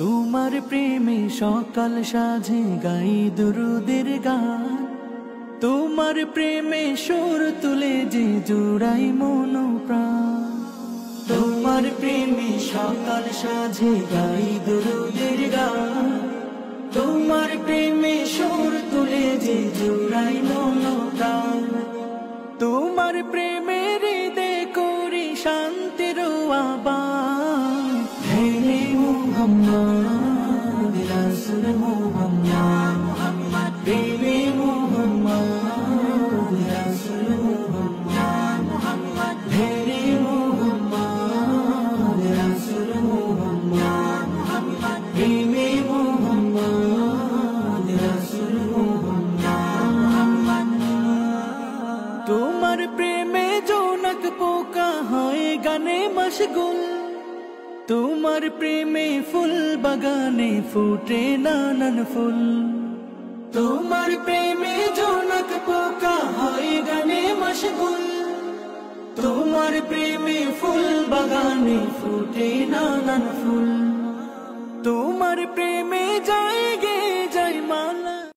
তোমার প্রেমে সকাল সাজে গাই দুরুদের গান, তোমার প্রেমে সুর তুলে যে জোড়াই মন প্রাণ। তোমার প্রেমে সকাল সাজে গাই দুরুদের গান, তোমার প্রেমে সুর তুলে যে জোড়াই মন প্রাণ। তোমার প্রেমের হৃদে করি শান্তির আবাস, হে মুহাম্মদ রাসূল মুহাম্মদ, প্রেমে মুহাম্মদ রাসূল মুহাম্মদ, হে মুহাম্মদ রাসূল মুহাম্মদ, প্রেমে মুহাম্মদ রাসূল মুহাম্মদ। তোমার প্রেমে জোনাক পোকা হয় গানে মশগুল, তোমার প্রেমে ফুল বাগানে ফুটে নানান ফুল। তোমার প্রেমে জোনাক পোকা হয় গানে মশগুল, তোমার প্রেমে ফুল বাগানে ফুটে নানান ফুল। তোমার প্রেমে যায় গে যায় মালা।